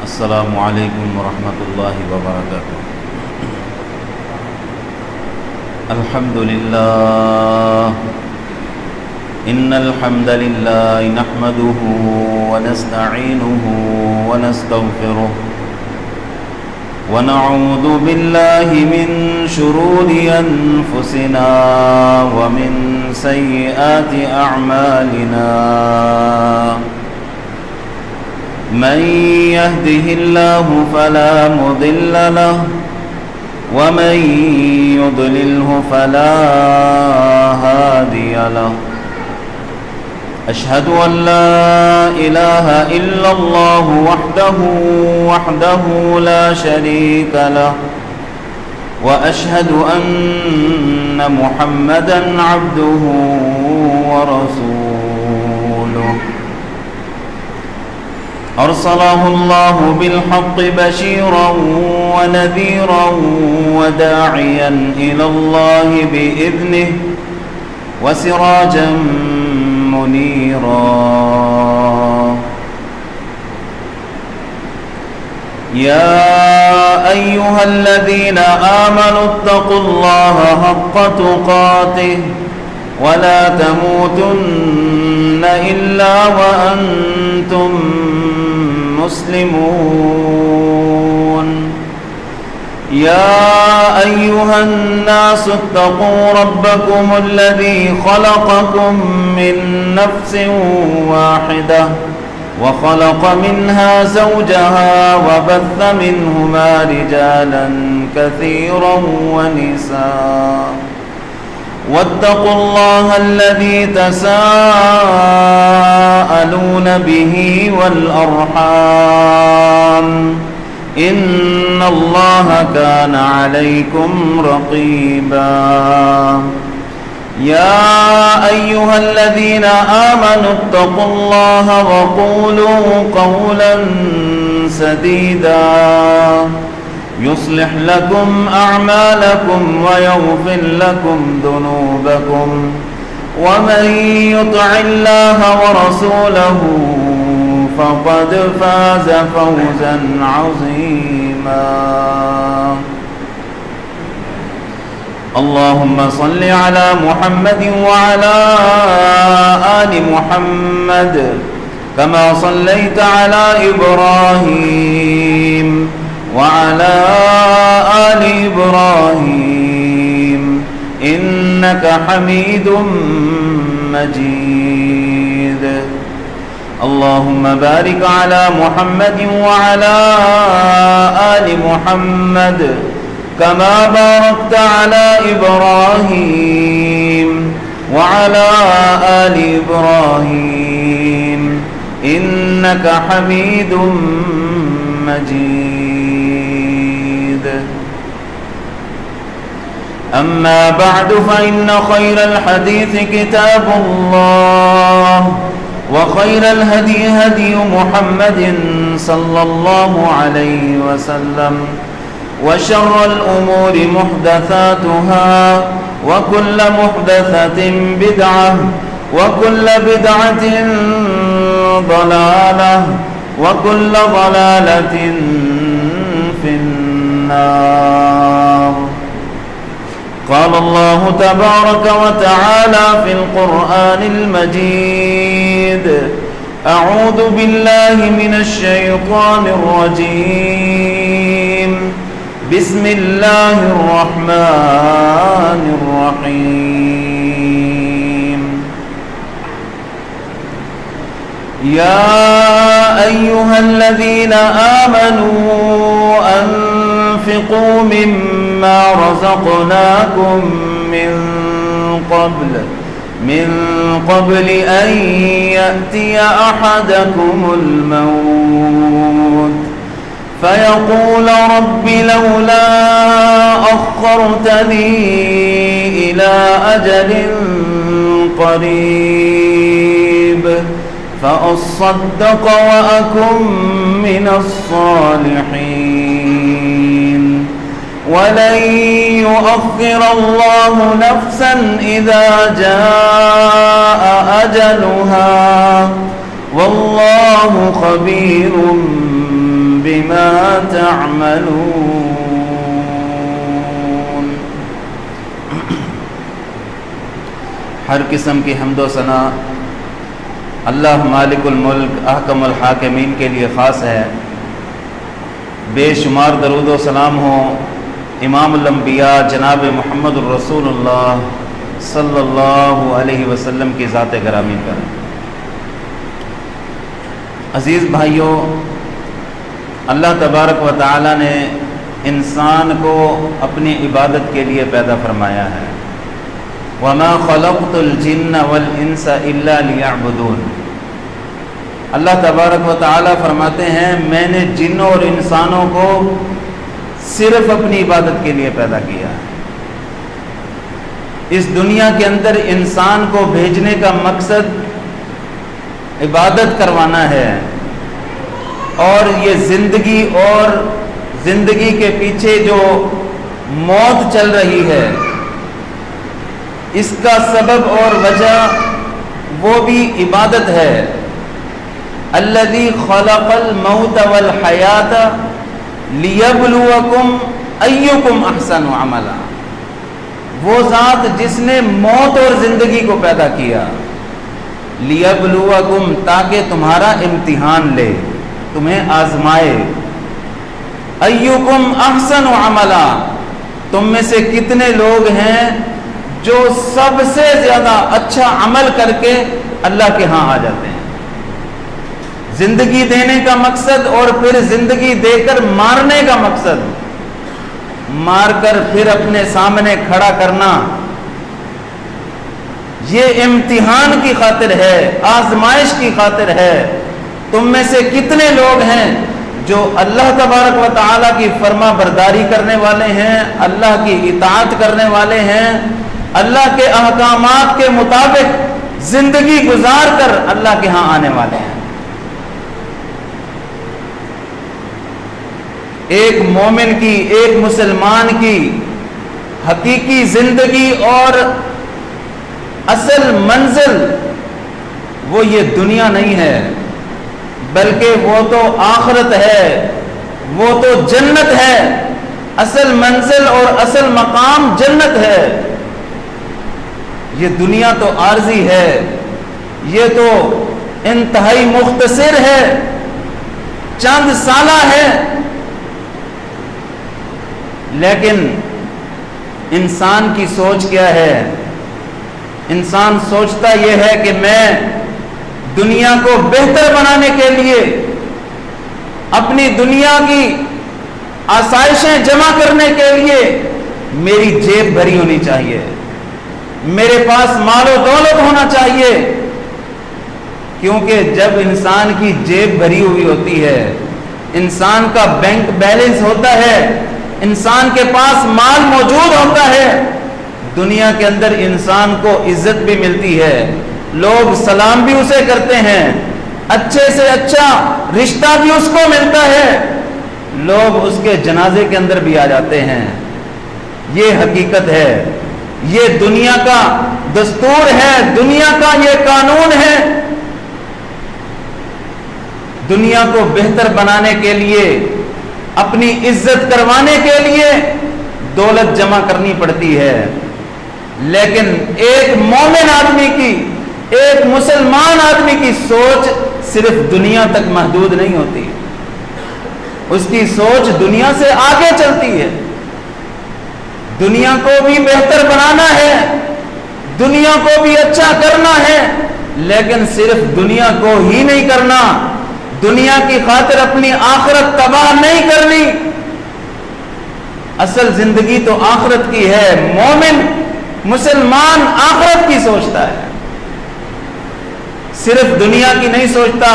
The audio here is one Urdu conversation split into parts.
السلام عليكم ورحمة الله وبركاته. الحمد لله إن الحمد لله نحمده ونستعينه ونستغفره ونعوذ بالله من شرور أنفسنا ومن سيئات أعمالنا. من يهده الله فلا مضل له ومن يضلله فلا هادي له. أشهد أن لا إله إلا الله وحده لا شريك له وأشهد أن محمدا عبده ورسوله. أرسله الله بالحق بشيرا ونذيرا وداعيا إلى الله بإذنه وسراجا منيرا. يا أيها الذين آمنوا اتقوا الله حق تقاته ولا تموتن إلا وأنتم مسلمون. يا أيها الناس اتقوا ربكم الذي خلقكم من نفس واحدة وخلق منها زوجها وبث منهما رجالا كثيرا ونساء. واتقوا الله الذي تساءلون به والأرحام إن الله كان عليكم رقيبا. يا أيها الذين آمنوا اتقوا الله وقولوا قولا سديدا يصلح لكم أعمالكم ويغفر لكم ذنوبكم ومن يطع الله ورسوله فقد فاز فوزا عظيما. اللهم صل على محمد وعلى آل محمد كما صليت على إبراهيم وعلى آل إبراهيم إنك حميد مجيد. اللهم بارك على محمد وعلى آل محمد كما باركت على إبراهيم وعلى آل إبراهيم إنك حميد مجيد. أما بعد فإن خير الحديث كتاب الله وخير الهدي هدي محمد صلى الله عليه وسلم وشر الأمور محدثاتها وكل محدثة بدعة وكل بدعة ضلالة وكل ضلالة في النار. قال الله تبارك وتعالى في القرآن المجيد: أعوذ بالله من الشيطان الرجيم. بسم الله الرحمن الرحيم. يا أيها الذين آمنوا أنفقوا مما رزقناكم من قبل أن يأتي أحدكم الموت فيقول رب لولا أخرتني إلى أجل قريب فأصدق وأكن من الصالحين. ولن يؤخر الله نفسا إذا جاء أجلها والله خبير بما تعملون. ہر قسم کی حمد و ثنا اللہ مالک الملک احکم الحاکمین کے لیے خاص ہے. بے شمار درود و سلام ہو امام الانبیاء جناب محمد الرسول اللہ صلی اللہ علیہ وسلم کی ذات گرامی پر. عزیز بھائیوں، اللہ تبارک و تعالی نے انسان کو اپنی عبادت کے لیے پیدا فرمایا ہے. وَمَا خَلَقْتُ الْجِنَّ وَالْإِنسَ إِلَّا لِيَعْبُدُونَ. اللہ تبارک و تعالی فرماتے ہیں میں نے جنوں اور انسانوں کو صرف اپنی عبادت کے لیے پیدا کیا. اس دنیا کے اندر انسان کو بھیجنے کا مقصد عبادت کروانا ہے، اور یہ زندگی اور زندگی کے پیچھے جو موت چل رہی ہے اس کا سبب اور وجہ وہ بھی عبادت ہے. الذی خلق الموت والحیات لیبلوکم ایکم احسن عملا. وہ ذات جس نے موت اور زندگی کو پیدا کیا، لیبلوکم تاکہ تمہارا امتحان لے، تمہیں آزمائے. ایکم احسن عملا، تم میں سے کتنے لوگ ہیں جو سب سے زیادہ اچھا عمل کر کے اللہ کے ہاں آ جاتے ہیں. زندگی دینے کا مقصد اور پھر زندگی دے کر مارنے کا مقصد، مار کر پھر اپنے سامنے کھڑا کرنا، یہ امتحان کی خاطر ہے، آزمائش کی خاطر ہے. تم میں سے کتنے لوگ ہیں جو اللہ تبارک و تعالیٰ کی فرما برداری کرنے والے ہیں، اللہ کی اطاعت کرنے والے ہیں، اللہ کے احکامات کے مطابق زندگی گزار کر اللہ کے ہاں آنے والے ہیں. ایک مومن کی، ایک مسلمان کی حقیقی زندگی اور اصل منزل وہ یہ دنیا نہیں ہے، بلکہ وہ تو آخرت ہے، وہ تو جنت ہے. اصل منزل اور اصل مقام جنت ہے. یہ دنیا تو عارضی ہے، یہ تو انتہائی مختصر ہے، چند سالہ ہے. لیکن انسان کی سوچ کیا ہے؟ انسان سوچتا یہ ہے کہ میں دنیا کو بہتر بنانے کے لیے اپنی دنیا کی آسائشیں جمع کرنے کے لیے میری جیب بھری ہونی چاہیے، میرے پاس مال و دولت ہونا چاہیے. کیونکہ جب انسان کی جیب بھری ہوئی ہوتی ہے، انسان کا بینک بیلنس ہوتا ہے، انسان کے پاس مال موجود ہوتا ہے، دنیا کے اندر انسان کو عزت بھی ملتی ہے، لوگ سلام بھی اسے کرتے ہیں، اچھے سے اچھا رشتہ بھی اس کو ملتا ہے، لوگ اس کے جنازے کے اندر بھی آ جاتے ہیں. یہ حقیقت ہے، یہ دنیا کا دستور ہے، دنیا کا یہ قانون ہے. دنیا کو بہتر بنانے کے لیے، اپنی عزت کروانے کے لیے دولت جمع کرنی پڑتی ہے. لیکن ایک مومن آدمی کی، ایک مسلمان آدمی کی سوچ صرف دنیا تک محدود نہیں ہوتی، اس کی سوچ دنیا سے آگے چلتی ہے. دنیا کو بھی بہتر بنانا ہے، دنیا کو بھی اچھا کرنا ہے، لیکن صرف دنیا کو ہی نہیں کرنا، دنیا کی خاطر اپنی آخرت تباہ نہیں کرنی. اصل زندگی تو آخرت کی ہے. مومن مسلمان آخرت کی سوچتا ہے، صرف دنیا کی نہیں سوچتا.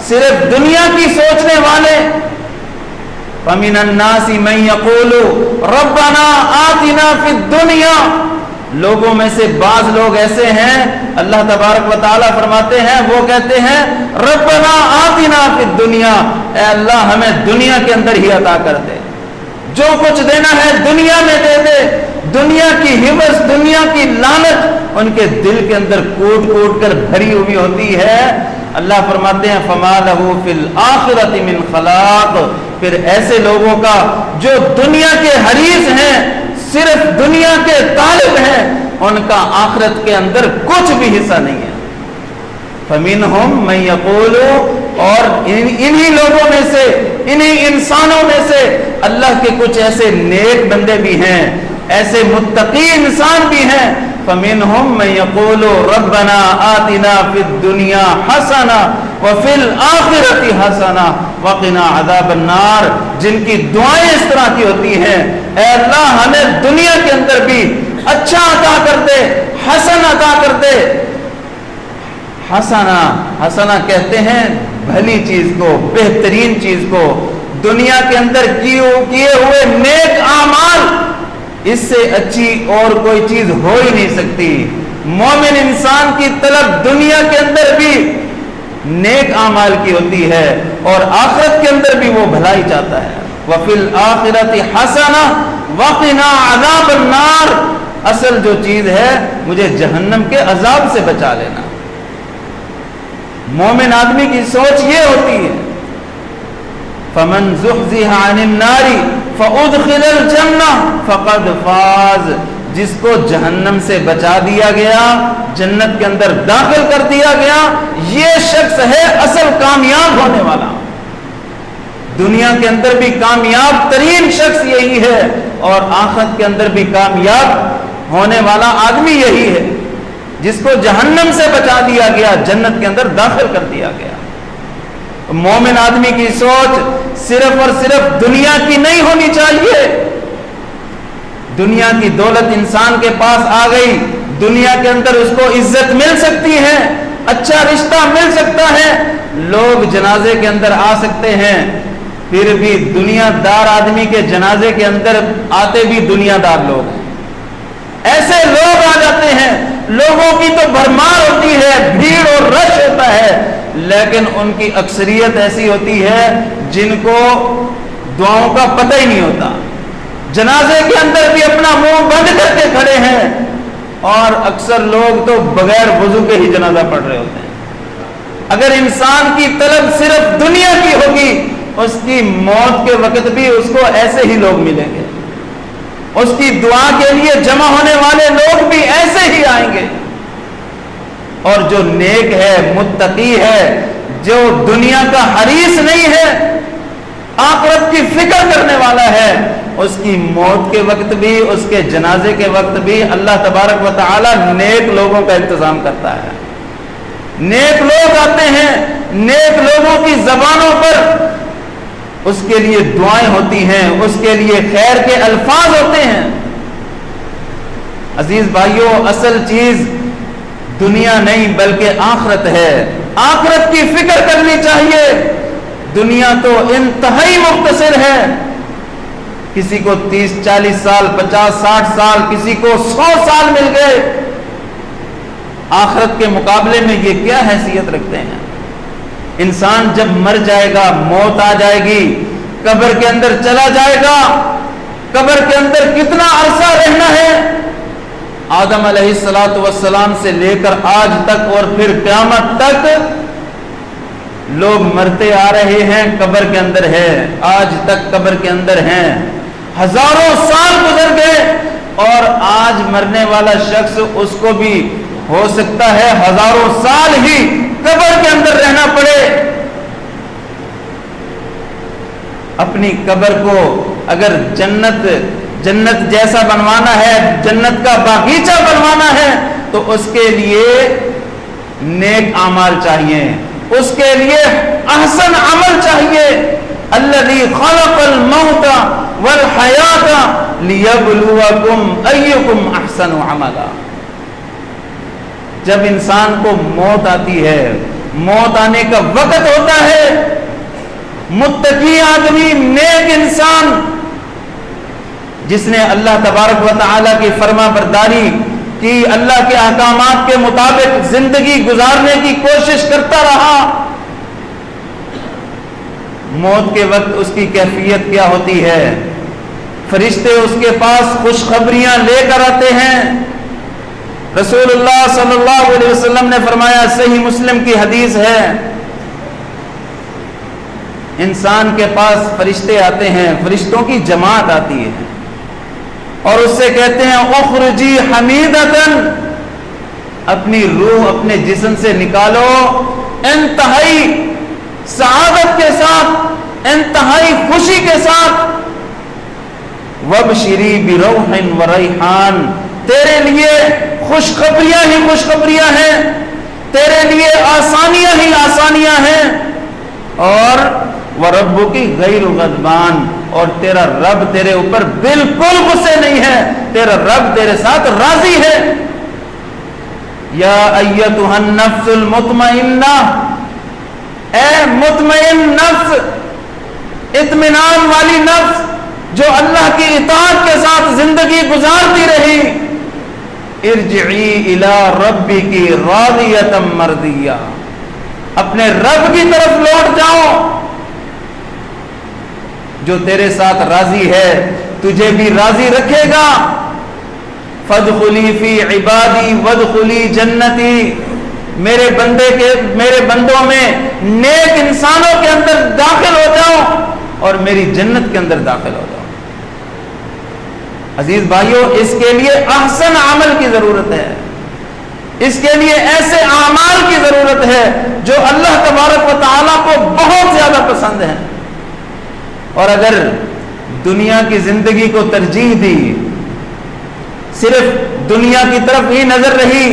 صرف دنیا کی سوچنے والے فَمِنَ النَّاسِ مَن يَقُولُ رَبَّنَا آتِنَا فِي الدُّنْيَا. لوگوں میں سے بعض لوگ ایسے ہیں، اللہ تبارک و تعالیٰ فرماتے ہیں، وہ کہتے ہیں ربنا آتنا فی الدنیا، اے اللہ ہمیں دنیا کے اندر ہی عطا کر دے، جو کچھ دینا ہے دنیا میں دے دے. دنیا کی حوث، دنیا کی لالچ ان کے دل کے اندر کوٹ کوٹ کر بھری ہوئی ہوتی ہے. اللہ فرماتے ہیں فَمَا لَهُ فِي الْآخِرَةِ مِنْ خَلَاقٍ، پھر ایسے لوگوں کا جو دنیا کے حریص ہیں، صرف دنیا کے طالب ہیں، ان کا آخرت کے اندر کچھ بھی حصہ نہیں ہے۔ فَمِنْهُمْ مَنْ يَقُولُ، اور انہی لوگوں میں سے، انہی انسانوں میں سے اللہ کے کچھ ایسے نیک بندے بھی ہیں، ایسے متقی انسان بھی ہیں۔ فَمِنْهُمْ مَنْ يَقُولُ رَبَّنَا آتِنَا فِي الدُّنْيَا حَسَنَةً وَفِي الْآخِرَةِ حَسَنَةً وَقِنَا عَذَابَ النَّارِ، جن کی دعائیں اس طرح کی ہوتی ہیں، اے اللہ ہمیں دنیا کے اندر بھی اچھا عطا کر دے، حسن عطا کر دے۔ حسنہ کہتے ہیں بھلی چیز کو، بہترین چیز کو۔ دنیا کے اندر کیے ہوئے نیک اعمال، اس سے اچھی اور کوئی چیز ہو ہی نہیں سکتی۔ مومن انسان کی طلب دنیا کے اندر بھی نیک اعمال کی ہوتی ہے اور آخرت کے اندر بھی وہ بھلائی چاہتا ہے۔ وَفِي الْآخِرَةِ حَسَنَةً وَقِنَا عَذَابَ النَّارِ، اصل جو چیز ہے مجھے جہنم کے عذاب سے بچا لینا۔ مومن آدمی کی سوچ یہ ہوتی ہے، فَمَنْ زُحْزِحَ عَنِ النَّارِ فَأُدْخِلَ الْجَنَّةَ فَقَدْ فَازَ، جس کو جہنم سے بچا دیا گیا، جنت کے اندر داخل کر دیا گیا، یہ شخص ہے اصل کامیاب ہونے والا۔ دنیا کے اندر بھی کامیاب ترین شخص یہی ہے اور آخرت کے اندر بھی کامیاب ہونے والا آدمی یہی ہے جس کو جہنم سے بچا دیا گیا، جنت کے اندر داخل کر دیا گیا۔ مومن آدمی کی سوچ صرف اور صرف دنیا کی نہیں ہونی چاہیے۔ دنیا کی دولت انسان کے پاس آ گئی، دنیا کے اندر اس کو عزت مل سکتی ہے، اچھا رشتہ مل سکتا ہے، لوگ جنازے کے اندر آ سکتے ہیں، پھر بھی دنیا دار آدمی کے جنازے کے اندر آتے بھی دنیا دار لوگ ہیں۔ ایسے لوگ آ جاتے ہیں، لوگوں کی تو بھرمار ہوتی ہے، بھیڑ اور رش ہوتا ہے، لیکن ان کی اکثریت ایسی ہوتی ہے جن کو دعاؤں کا پتہ ہی نہیں ہوتا۔ جنازے کے اندر بھی اپنا منہ بند کر کے کھڑے ہیں اور اکثر لوگ تو بغیر وضو کے ہی جنازہ پڑھ رہے ہوتے ہیں۔ اگر انسان کی طلب صرف دنیا کی ہوگی، اس کی موت کے وقت بھی اس کو ایسے ہی لوگ ملیں گے، اس کی دعا کے لیے جمع ہونے والے لوگ بھی ایسے ہی آئیں گے۔ اور جو نیک ہے، متقی ہے، جو دنیا کا حریص نہیں ہے، آخرت کی فکر کرنے والا ہے، اس کی موت کے وقت بھی، اس کے جنازے کے وقت بھی اللہ تبارک و تعالی نیک لوگوں کا انتظام کرتا ہے۔ نیک لوگ آتے ہیں، نیک لوگوں کی زبانوں پر اس کے لیے دعائیں ہوتی ہیں، اس کے لیے خیر کے الفاظ ہوتے ہیں۔ عزیز بھائیوں، اصل چیز دنیا نہیں بلکہ آخرت ہے۔ آخرت کی فکر کرنی چاہیے۔ دنیا تو انتہائی مختصر ہے، کسی کو 30 40 سال، 50 60 سال، کسی کو 100 سال مل گئے۔ آخرت کے مقابلے میں یہ کیا حیثیت رکھتے ہیں؟ انسان جب مر جائے گا، موت آ جائے گی، قبر کے اندر چلا جائے گا، قبر کے اندر کتنا عرصہ رہنا ہے؟ آدم علیہ السلام سے لے کر آج تک اور پھر قیامت تک لوگ مرتے آ رہے ہیں، قبر کے اندر ہے، آج تک قبر کے اندر ہیں۔ ہزاروں سال گزر گئے اور آج مرنے والا شخص، اس کو بھی ہو سکتا ہے ہزاروں سال ہی قبر کے اندر رہنا پڑے۔ اپنی قبر کو اگر جنت جیسا بنوانا ہے، جنت کا باغیچہ بنوانا ہے، تو اس کے لیے نیک اعمال چاہیے، اس کے لیے احسن عمل چاہیے۔ الذی خلق الموت والحیات لیبلوکم ایکم احسن عملا۔ جب انسان کو موت آتی ہے، موت آنے کا وقت ہوتا ہے، متقی آدمی، نیک انسان جس نے اللہ تبارک و تعالی کی فرما برداری کی، اللہ کے احکامات کے مطابق زندگی گزارنے کی کوشش کرتا رہا، موت کے وقت اس کی کیفیت کیا ہوتی ہے؟ فرشتے اس کے پاس خوشخبریاں لے کر آتے ہیں۔ رسول اللہ صلی اللہ علیہ وسلم نے فرمایا، صحیح مسلم کی حدیث ہے، انسان کے پاس فرشتے آتے ہیں، فرشتوں کی جماعت آتی ہے اور اس سے کہتے ہیں اخرجی حمیدتن، اپنی روح اپنے جسم سے نکالو انتہائی سعادت کے ساتھ، انتہائی خوشی کے ساتھ، وبشری بروح وریحان، تیرے لیے خوشخبریاں ہی خوشخبریاں ہیں، تیرے لیے آسانیاں ہی آسانیاں ہیں، اور وَرَبُّكِ غَيْرُ غَضْبَانٍ، اور تیرا رب تیرے اوپر بالکل غصے نہیں ہے، تیرا رب تیرے ساتھ راضی ہے۔ یا ایتھا النفس المطمئنہ، اے مطمئن نفس، اطمینان والی نفس جو اللہ کی اطاعت کے ساتھ زندگی گزارتی رہی، ارجعی الی ربک راضیۃ مرضیہ، اپنے رب کی طرف لوٹ جاؤ جو تیرے ساتھ راضی ہے، تجھے بھی راضی رکھے گا۔ فادخلی فی عبادی وادخلی جنتی، میرے بندوں میں نیک انسانوں کے اندر داخل ہو جاؤ اور میری جنت کے اندر داخل ہو جاؤ۔ عزیز بھائیوں، اس کے لیے احسن عمل کی ضرورت ہے، اس کے لیے ایسے اعمال کی ضرورت ہے جو اللہ تبارک و تعالیٰ کو بہت زیادہ پسند ہیں۔ اور اگر دنیا کی زندگی کو ترجیح دی، صرف دنیا کی طرف ہی نظر رہی،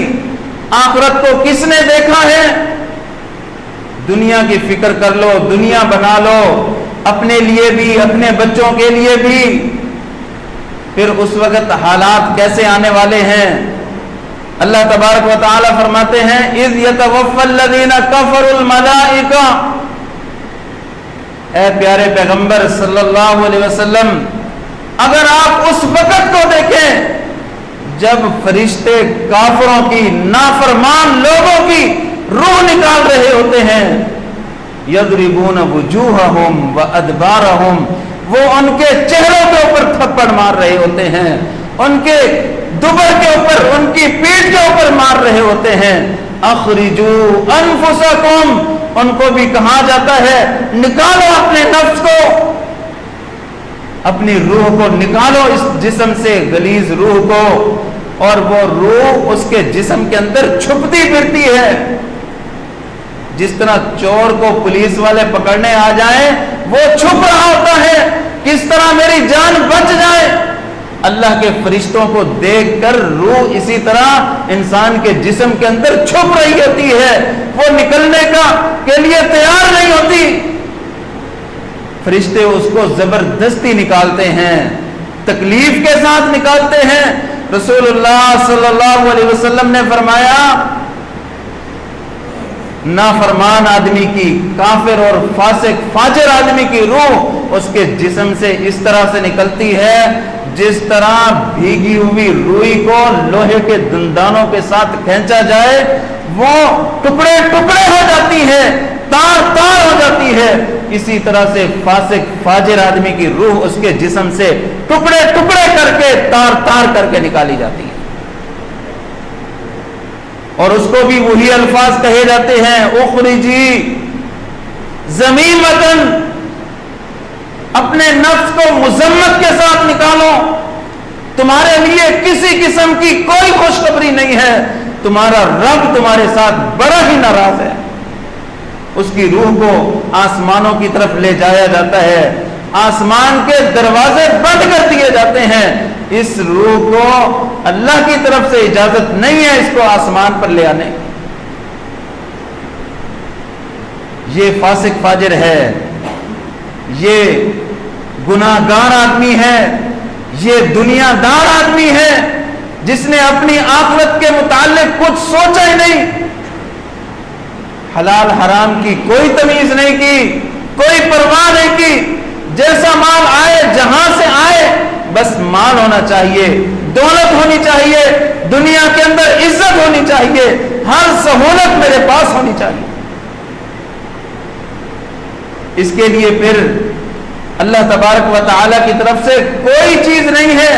آخرت کو کس نے دیکھا ہے؟ دنیا کی فکر کر لو، دنیا بنا لو اپنے لیے بھی، اپنے بچوں کے لیے بھی، پھر اس وقت حالات کیسے آنے والے ہیں؟ اللہ تبارک و تعالی فرماتے ہیں اذ یتوفی الذین کفروا الملائکہ، اے پیارے پیغمبر صلی اللہ علیہ وسلم، اگر آپ اس وقت کو دیکھیں جب فرشتے کافروں کی، نافرمان لوگوں کی روح نکال رہے ہوتے ہیں، یضربون وجوہہم وادبارہم، وہ ان کے چہروں کے اوپر تھپڑ مار رہے ہوتے ہیں، ان کے دبر کے اوپر، ان کی پیٹھ کے اوپر مار رہے ہوتے ہیں۔ اخرجو انفسکم، ان کو بھی کہا جاتا ہے نکالو اپنے نفس کو، اپنی روح کو نکالو اس جسم سے، غلیظ روح کو، اور وہ روح اس کے جسم کے اندر چھپتی پھرتی ہے۔ جس طرح چور کو پولیس والے پکڑنے آ جائیں، وہ چھپ رہا ہوتا ہے، کس طرح میری جان بچ جائے، اللہ کے فرشتوں کو دیکھ کر روح اسی طرح انسان کے جسم کے اندر چھپ رہی ہوتی ہے، وہ نکلنے کے لیے تیار نہیں ہوتی، فرشتے اس کو زبردستی نکالتے ہیں، تکلیف کے ساتھ نکالتے ہیں۔ رسول اللہ صلی اللہ علیہ وسلم نے فرمایا نافرمان آدمی کی، کافر اور فاسق فاجر آدمی کی روح اس کے جسم سے اس طرح سے نکلتی ہے جس طرح بھیگی ہوئی روئی کو لوہے کے دندانوں کے ساتھ کھینچا جائے، وہ ٹکڑے ٹکڑے ہو جاتی ہے، تار تار ہو جاتی ہے، اسی طرح سے فاسق فاجر آدمی کی روح اس کے جسم سے ٹکڑے ٹکڑے کر کے، تار تار کر کے نکالی جاتی ہے، اور اس کو بھی وہی الفاظ کہے جاتے ہیں اخرجی ذمیمۃ، اپنے نفس کو مذمت کے ساتھ نکالو، تمہارے لیے کسی قسم کی کوئی خوشخبری نہیں ہے، تمہارا رب تمہارے ساتھ بڑا ہی ناراض ہے۔ اس کی روح کو آسمانوں کی طرف لے جایا جاتا ہے، آسمان کے دروازے بند کر دیے جاتے ہیں، اس روح کو اللہ کی طرف سے اجازت نہیں ہے اس کو آسمان پر لے آنے۔ یہ فاسق فاجر ہے، یہ گناہگار آدمی ہے، یہ دنیا دار آدمی ہے جس نے اپنی آخرت کے متعلق کچھ سوچا ہی نہیں، حلال حرام کی کوئی تمیز نہیں کی، کوئی پرواہ نہیں کی، جیسا مال آئے جہاں سے آئے بس مال ہونا چاہیے، دولت ہونی چاہیے، دنیا کے اندر عزت ہونی چاہیے، ہر سہولت میرے پاس ہونی چاہیے۔ اس کے لیے پھر اللہ تبارک و تعالی کی طرف سے کوئی چیز نہیں ہے،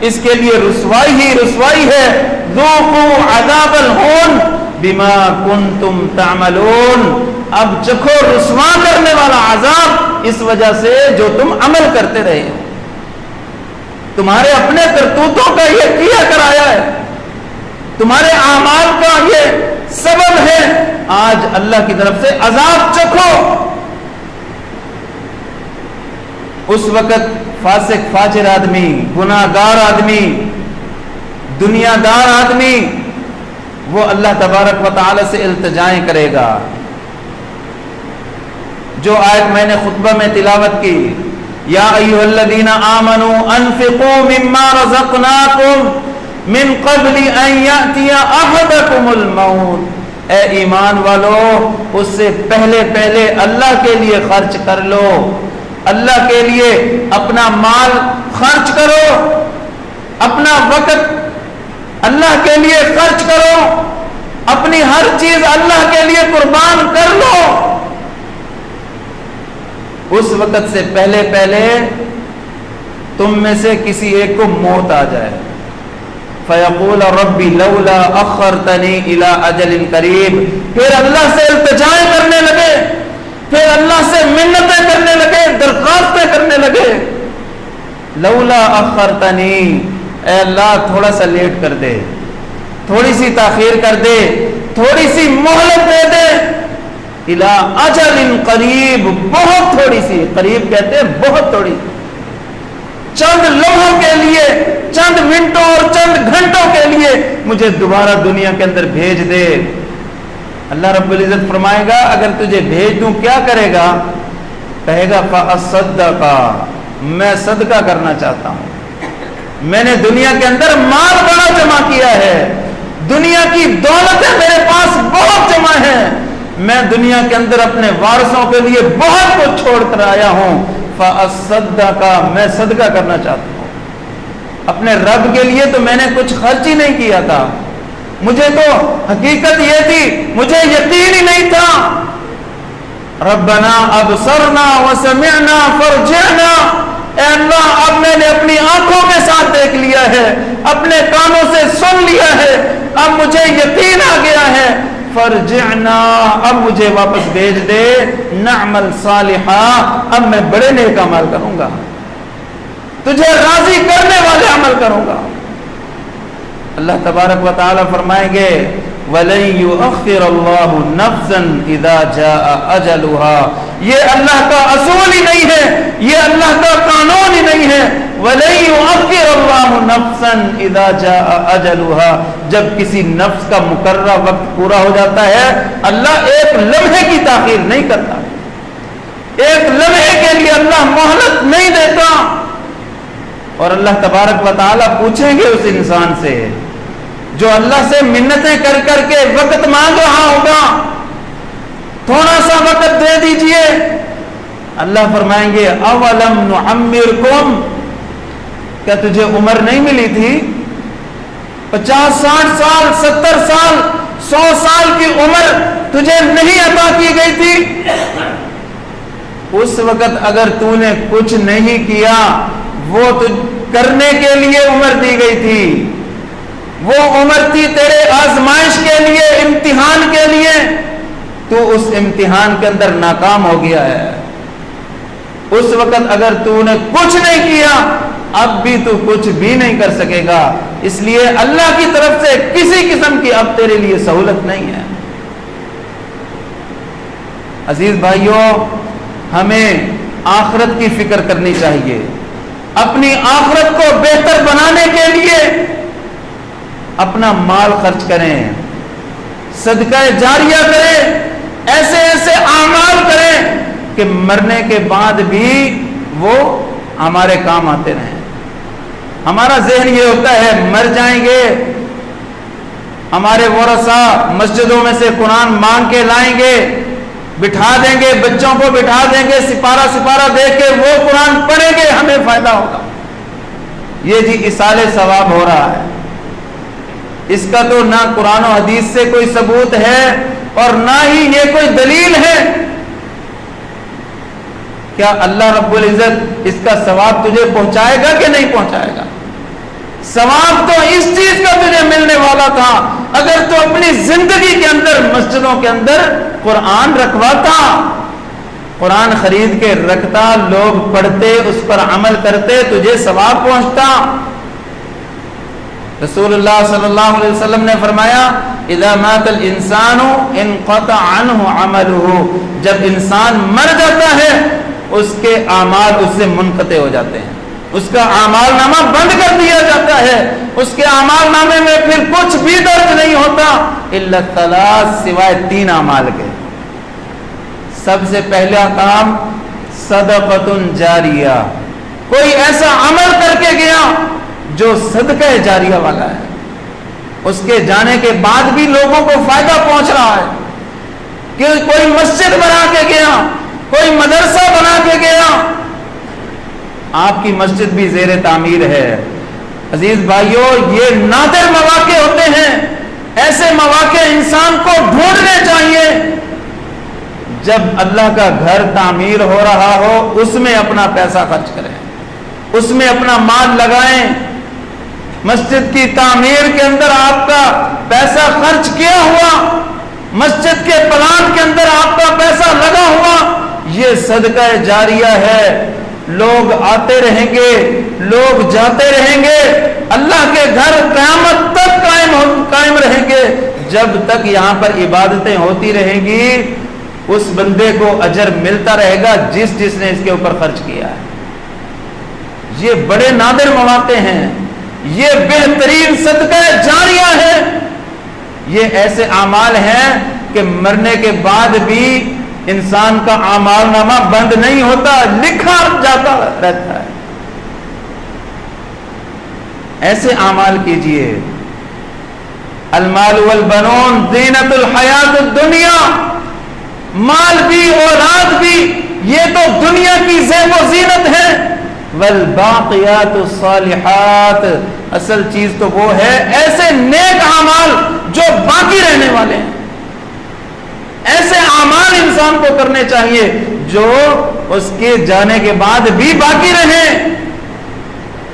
اس کے لیے رسوائی ہی رسوائی ہے۔ ذوقوا عذاب الہون بما کنتم تعملون، اب چکھو رسوا کرنے والا عذاب اس وجہ سے جو تم عمل کرتے رہے ہو، تمہارے اپنے کرتوتوں کا یہ کیا کرایا ہے، تمہارے اعمال کا یہ سبب ہے، آج اللہ کی طرف سے عذاب چکھو۔ اس وقت فاسق فاجر آدمی، گناہگار آدمی، دنیا دار آدمی وہ اللہ تبارک و تعالی سے التجائیں کرے گا۔ جو آیت میں نے خطبہ میں تلاوت کی، یا ایھا الذین آمنوا انفقوا مما رزقناکم من قبل ان یأتی احدکم الموت، اے ایمان والو اس سے پہلے پہلے اللہ کے لیے خرچ کر لو، اللہ کے لیے اپنا مال خرچ کرو، اپنا وقت اللہ کے لیے خرچ کرو، اپنی ہر چیز اللہ کے لیے قربان کر لو، اس وقت سے پہلے پہلے تم میں سے کسی ایک کو موت آ جائے، فَيَقُولَ رَبِّ لَوْلَا أَخَّرْتَنِي إِلَىٰ أَجَلٍ قَرِيبٍ، پھر اللہ سے التجائیں کرنے لگے، پھر اللہ سے منتیں کرنے لگے، درخواستیں کرنے لگے، لولا اخرتنی، اے اللہ تھوڑا سا لیٹ کر دے، تھوڑی سی تاخیر کر دے، تھوڑی سی مہلت دے دے، الی اجل قریب، بہت تھوڑی سی، قریب کہتے ہیں بہت تھوڑی، چند لمحوں کے لیے، چند منٹوں اور چند گھنٹوں کے لیے مجھے دوبارہ دنیا کے اندر بھیج دے۔ اللہ رب العزت فرمائے گا اگر تجھے بھیج دوں کیا کرے گا؟ کہے گا فَأَصَّدَّقَ، میں صدقہ کرنا چاہتا ہوں، میں نے دنیا کے اندر مال بڑا جمع کیا ہے، دنیا کی دولتیں میرے پاس بہت جمع ہیں، میں دنیا کے اندر اپنے وارثوں کے لیے بہت کچھ چھوڑ کر آیا ہوں، فَأَصَّدَّقَ، میں صدقہ کرنا چاہتا ہوں، اپنے رب کے لیے تو میں نے کچھ خرچ ہی نہیں کیا تھا، مجھے تو حقیقت یہ تھی، مجھے یقین ہی نہیں تھا، ربنا ابصرنا وسمعنا فرجعنا، اے اللہ اب میں نے اپنی آنکھوں کے ساتھ دیکھ لیا ہے، اپنے کانوں سے سن لیا ہے، اب مجھے یقین آ گیا ہے، فرجعنا، اب مجھے واپس بھیج دے، نعمل صالحا، اب میں بڑے نیک عمل کروں گا، تجھے راضی کرنے والے عمل کروں گا۔ اللہ تبارک و تعالی فرمائیں گے وَلَن يُؤَخِّرَ اللَّهُ نَفْسًا إِذَا جَاءَ أَجَلُهَا، یہ اللہ کا اصول ہی نہیں ہے، یہ اللہ کا قانون ہی نہیں ہے، وَلَن يُؤَخِّرَ اللَّهُ نَفْسًا إِذَا جَاءَ أَجَلُهَا، جب کسی نفس کا مقررہ وقت پورا ہو جاتا ہے اللہ ایک لمحے کی تاخیر نہیں کرتا، ایک لمحے کے لیے اللہ مہلت نہیں دیتا، اور اللہ تبارک و تعالیٰ پوچھیں گے اس انسان سے جو اللہ سے منتیں کر کر کے وقت مانگ رہا ہوگا، تھوڑا سا وقت دے دیجئے، اللہ فرمائیں گے اولم نعمرکم، کیا تجھے عمر نہیں ملی تھی؟ 50 60 سال 70 سال 100 سال کی عمر تجھے نہیں عطا کی گئی تھی؟ اس وقت اگر تو نے کچھ نہیں کیا، وہ کرنے کے لیے عمر دی گئی تھی، وہ عمر تھی تیرے آزمائش کے لیے، امتحان کے لیے، تو اس امتحان کے اندر ناکام ہو گیا ہے، اس وقت اگر تو نے کچھ نہیں کیا اب بھی تو کچھ بھی نہیں کر سکے گا، اس لیے اللہ کی طرف سے کسی قسم کی اب تیرے لیے سہولت نہیں ہے۔ عزیز بھائیوں، ہمیں آخرت کی فکر کرنی چاہیے، اپنی آخرت کو بہتر بنانے کے لیے اپنا مال خرچ کریں، صدقہ جاریہ کریں، ایسے ایسے اعمال کریں کہ مرنے کے بعد بھی وہ ہمارے کام آتے رہیں۔ ہمارا ذہن یہ ہوتا ہے مر جائیں گے، ہمارے ورثہ مسجدوں میں سے قرآن مانگ کے لائیں گے، بٹھا دیں گے، بچوں کو بٹھا دیں گے، سپارہ سپارہ دے کے وہ قرآن پڑھیں گے، ہمیں فائدہ ہوگا۔ یہ جی اصالِ ثواب ہو رہا ہے، اس کا تو نہ قرآن و حدیث سے کوئی ثبوت ہے اور نہ ہی یہ کوئی دلیل ہے۔ کیا اللہ رب العزت اس کا ثواب تجھے پہنچائے گا کہ نہیں پہنچائے گا؟ ثواب تو اس چیز کا تجھے ملنے والا تھا اگر تو اپنی زندگی کے اندر مسجدوں کے اندر قرآن رکھواتا، قرآن خرید کے رکھتا، لوگ پڑھتے، اس پر عمل کرتے، تجھے ثواب پہنچتا۔ رسول اللہ صلی اللہ علیہ وسلم نے فرمایا اذا مات الانسان انقطع عنہ عملہ، جب انسان مر جاتا ہے اس کے اعمال اس سے منقطع ہو جاتے ہیں، اس کا اعمال نامہ بند کر دیا جاتا ہے، اس کے اعمال نامے میں پھر کچھ بھی درج نہیں ہوتا الا الثلاث، سوائے 3 اعمال کے۔ سب سے پہلا کام صدقۃ جاریہ، کوئی ایسا عمل کر کے گیا جو صدقہ جاریہ والا ہے، اس کے جانے کے بعد بھی لوگوں کو فائدہ پہنچ رہا ہے، کہ کوئی مسجد بنا کے گیا، کوئی مدرسہ بنا کے گیا، آپ کی مسجد بھی زیر تعمیر ہے۔ عزیز بھائیوں، یہ نادر مواقع ہوتے ہیں، ایسے مواقع انسان کو ڈھونڈنے چاہیے جب اللہ کا گھر تعمیر ہو رہا ہو، اس میں اپنا پیسہ خرچ کریں، اس میں اپنا مال لگائیں۔ مسجد کی تعمیر کے اندر آپ کا پیسہ خرچ کیا ہوا، مسجد کے پلان کے اندر آپ کا پیسہ لگا ہوا، یہ صدقہ جاریہ ہے۔ لوگ آتے رہیں گے، لوگ جاتے رہیں گے، اللہ کے گھر قیامت تک قائم رہیں گے، جب تک یہاں پر عبادتیں ہوتی رہیں گی اس بندے کو اجر ملتا رہے گا جس نے اس کے اوپر خرچ کیا ہے۔ یہ بڑے نادر مواقع ہیں، یہ بہترین صدقہ جاریہ ہے، یہ ایسے اعمال ہیں کہ مرنے کے بعد بھی انسان کا اعمال نامہ بند نہیں ہوتا، لکھا جاتا رہتا ہے۔ ایسے اعمال کیجئے۔ المال والبنون زینت الحیات الدنیا، مال بھی اولاد بھی یہ تو دنیا کی زیب و زینت ہے، والباقیات الصالحات، اصل چیز تو وہ ہے ایسے نیک اعمال جو باقی رہنے والے ہیں۔ ایسے اعمال انسان کو کرنے چاہیے جو اس کے جانے کے بعد بھی باقی رہیں۔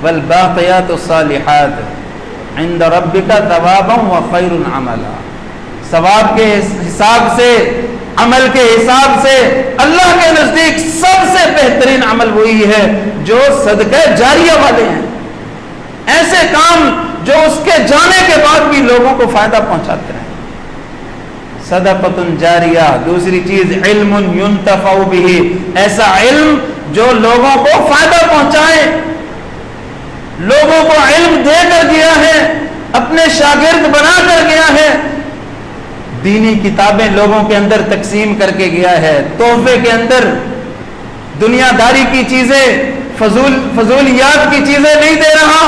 والباقیات الصالحات عند ربک ثوابا وخیر عملا، ثواب کے حساب سے، عمل کے حساب سے اللہ کے نزدیک سب سے بہترین عمل وہی ہے جو صدقہ جاریہ والے ہیں، ایسے کام جو اس کے جانے کے بعد بھی لوگوں کو فائدہ پہنچاتے ہیں۔ صدقۃ جاریہ۔ دوسری چیز علم ينتفع به، ایسا علم جو لوگوں کو فائدہ پہنچائے، لوگوں کو علم دے کر گیا ہے، اپنے شاگرد بنا کر گیا ہے، دینی کتابیں لوگوں کے اندر تقسیم کر کے گیا ہے، تحفے کے اندر دنیا داری کی چیزیں، فضولیات کی چیزیں نہیں دے رہا،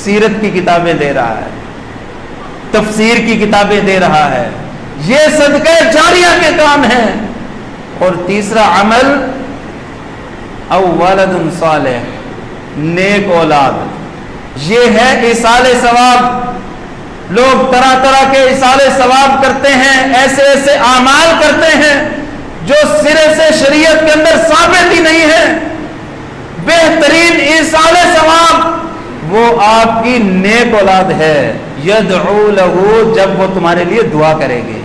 سیرت کی کتابیں دے رہا ہے، تفسیر کی کتابیں دے رہا ہے، یہ صدقہ جاریہ کے کام ہیں۔ اور تیسرا عمل او ولد صالح، نیک اولاد، یہ ہے ایصال ثواب۔ لوگ طرح طرح کے ایصال ثواب کرتے ہیں، ایسے ایسے اعمال کرتے ہیں جو سرے سے شریعت کے اندر ثابت ہی نہیں ہے۔ بہترین ایصال ثواب وہ آپ کی نیک اولاد ہے، یدعو لہو، جب وہ تمہارے لیے دعا کرے گی۔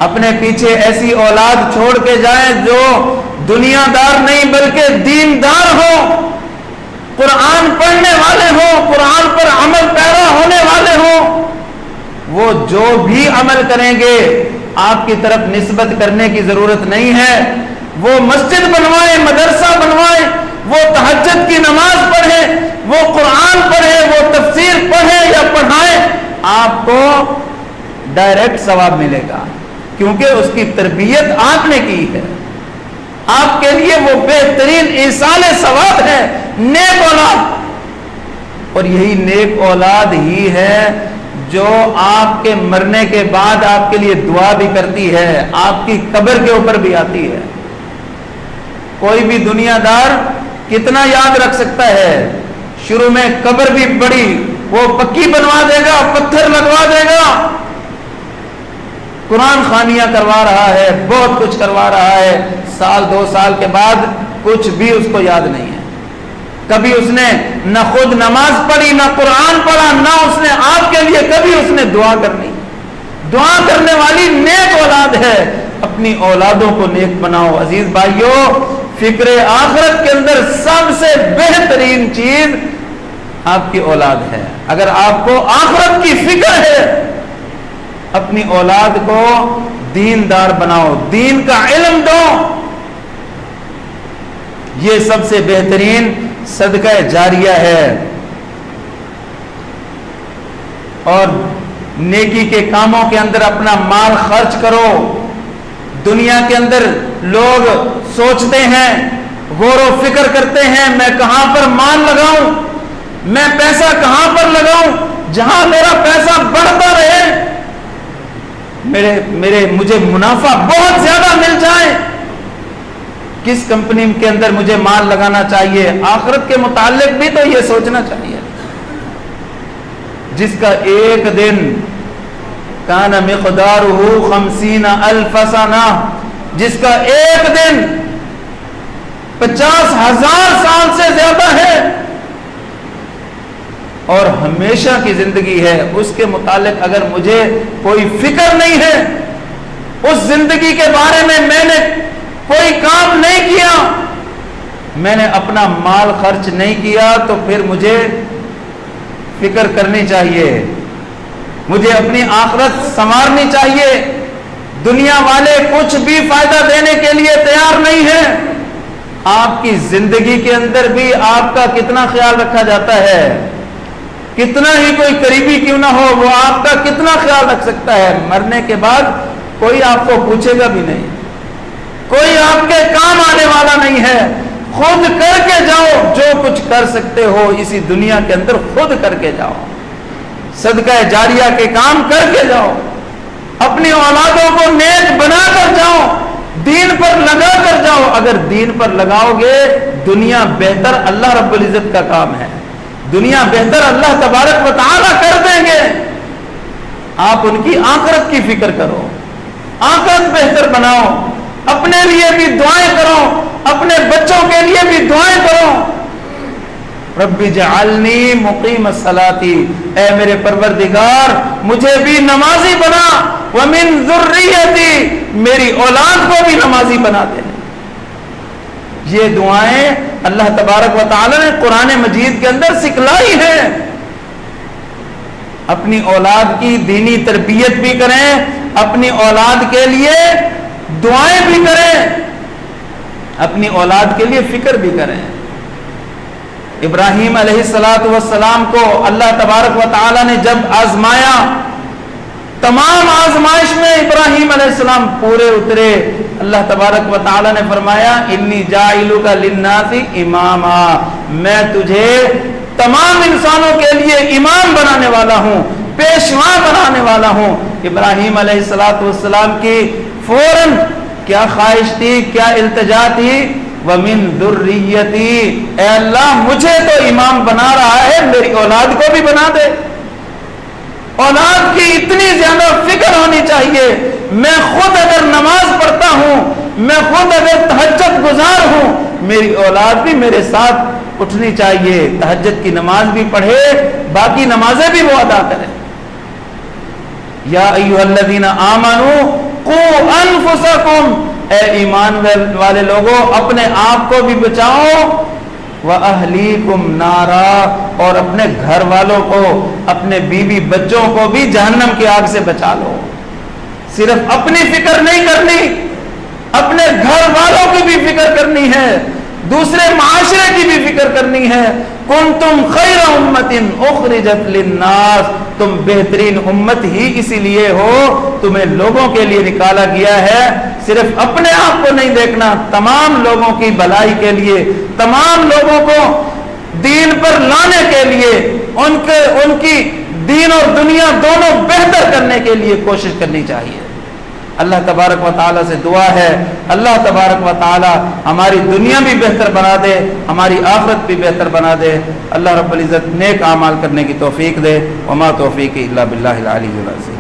اپنے پیچھے ایسی اولاد چھوڑ کے جائیں جو دنیا دار نہیں بلکہ دیندار ہو، قرآن پڑھنے والے ہوں، قرآن پر عمل پیرا ہونے والے ہوں۔ وہ جو بھی عمل کریں گے آپ کی طرف نسبت کرنے کی ضرورت نہیں ہے، وہ مسجد بنوائیں، مدرسہ بنوائیں، وہ تہجد کی نماز پڑھیں، وہ قرآن پڑھیں، وہ تفسیر پڑھیں یا پڑھائیں، آپ کو ڈائریکٹ ثواب ملے گا، کیونکہ اس کی تربیت آپ نے کی ہے۔ آپ کے لیے وہ بہترین ایصال ثواب ہے، نیک اولاد۔ اور یہی نیک اولاد ہی ہے جو آپ کے مرنے کے بعد آپ کے لیے دعا بھی کرتی ہے، آپ کی قبر کے اوپر بھی آتی ہے۔ کوئی بھی دنیا دار کتنا یاد رکھ سکتا ہے؟ شروع میں قبر بھی بڑی، وہ پکی بنوا دے گا، پتھر لگوا دے گا، قرآن خوانیاں کروا رہا ہے، بہت کچھ کروا رہا ہے، سال 2 سال کے بعد کچھ بھی اس کو یاد نہیں ہے۔ کبھی اس نے نہ خود نماز پڑھی، نہ قرآن پڑھا، نہ اس نے آپ کے لیے کبھی اس نے دعا کرنی۔ دعا کرنے والی نیک اولاد ہے، اپنی اولادوں کو نیک بناؤ۔ عزیز بھائیوں، فکر آخرت کے اندر سب سے بہترین چیز آپ کی اولاد ہے۔ اگر آپ کو آخرت کی فکر ہے، اپنی اولاد کو دیندار بناؤ، دین کا علم دو۔ یہ سب سے بہترین صدقہ جاریہ ہے۔ اور نیکی کے کاموں کے اندر اپنا مال خرچ کرو۔ دنیا کے اندر لوگ سوچتے ہیں، غور و فکر کرتے ہیں، میں کہاں پر مال لگاؤں، میں پیسہ کہاں پر لگاؤں جہاں میرا پیسہ بڑھتا رہے، مجھے منافع بہت زیادہ مل جائے، کس کمپنی کے اندر مجھے مال لگانا چاہیے۔ آخرت کے متعلق بھی تو یہ سوچنا چاہیے۔ جس کا ایک دن کان مقدارہ 50,000 سنہ، جس کا ایک دن 50,000 سال سے زیادہ ہے اور ہمیشہ کی زندگی ہے، اس کے متعلق اگر مجھے کوئی فکر نہیں ہے، اس زندگی کے بارے میں نے کوئی کام نہیں کیا، میں نے اپنا مال خرچ نہیں کیا، تو پھر مجھے فکر کرنی چاہیے، مجھے اپنی آخرت سنوارنی چاہیے۔ دنیا والے کچھ بھی فائدہ دینے کے لیے تیار نہیں ہیں۔ آپ کی زندگی کے اندر بھی آپ کا کتنا خیال رکھا جاتا ہے، کتنا ہی کوئی قریبی کیوں نہ ہو، وہ آپ کا کتنا خیال رکھ سکتا ہے۔ مرنے کے بعد کوئی آپ کو پوچھے گا بھی نہیں، کوئی آپ کے کام آنے والا نہیں ہے۔ خود کر کے جاؤ، جو کچھ کر سکتے ہو اسی دنیا کے اندر خود کر کے جاؤ، صدقہ جاریہ کے کام کر کے جاؤ، اپنی اولادوں کو نیک بنا کر جاؤ، دین پر لگا کر جاؤ۔ اگر دین پر لگاؤ گے، دنیا بہتر اللہ رب العزت کا کام ہے، دنیا بہتر اللہ تبارک و تعالیٰ کر دیں گے۔ آپ ان کی آخرت کی فکر کرو، آخرت بہتر بناؤ، اپنے لیے بھی دعائیں کرو، اپنے بچوں کے لیے بھی دعائیں کرو۔ رب اجعلنی مقیم الصلاۃ، اے میرے پروردگار مجھے بھی نمازی بنا، ومن ذریتی، میری اولاد کو بھی نمازی بنا دے۔ یہ دعائیں اللہ تبارک و تعالی نے قرآن مجید کے اندر سکھلائی ہیں۔ اپنی اولاد کی دینی تربیت بھی کریں، اپنی اولاد کے لیے دعائیں بھی کریں، اپنی اولاد کے لیے فکر بھی کریں۔ ابراہیم علیہ السلام کو اللہ تبارک و تعالی نے جب آزمایا، تمام آزمائش میں ابراہیم علیہ السلام پورے اترے۔ اللہ تبارک و تعالی نے فرمایا انی جاعلک للناس اماما، میں تجھے تمام انسانوں کے لیے امام بنانے والا ہوں، پیشوا بنانے والا ہوں۔ ابراہیم علیہ السلام کی فوراً کیا خواہش تھی، کیا التجا تھی؟ وَمِن ذُرِّيَّتِي، اے اللہ مجھے تو امام بنا رہا ہے، میری اولاد کو بھی بنا دے۔ اولاد کی اتنی زیادہ فکر ہونی چاہیے۔ میں خود اگر نماز پڑھتا ہوں، میں خود اگر تہجد گزار ہوں، میری اولاد بھی میرے ساتھ اٹھنی چاہیے، تہجد کی نماز بھی پڑھے، باقی نمازیں بھی وہ ادا کرے۔ یا ایھا الذین آمنوا قوا انفسکم، اے ایمان والے لوگوں اپنے آپ کو بھی بچاؤ، وَأَهْلِيكُمْ نَارًا، اور اپنے گھر والوں کو، اپنے بیوی بچوں کو بھی جہنم کی آگ سے بچا لو۔ صرف اپنی فکر نہیں کرنی، اپنے گھر والوں کی بھی فکر کرنی ہے، دوسرے معاشرے کی بھی فکر کرنی ہے۔ کنتم خیر امت اخرجت للناس، تم بہترین امت ہی اسی لیے ہو، تمہیں لوگوں کے لیے نکالا گیا ہے۔ صرف اپنے آپ کو نہیں دیکھنا، تمام لوگوں کی بھلائی کے لیے، تمام لوگوں کو دین پر لانے کے لیے، ان کی دین اور دنیا دونوں بہتر کرنے کے لیے کوشش کرنی چاہیے۔ اللہ تبارک و تعالیٰ سے دعا ہے، اللہ تبارک و تعالیٰ ہماری دنیا بھی بہتر بنا دے، ہماری آخرت بھی بہتر بنا دے۔ اللہ رب العزت نیک اعمال کرنے کی توفیق دے۔ وما توفیقی الا باللہ العلی العظیم۔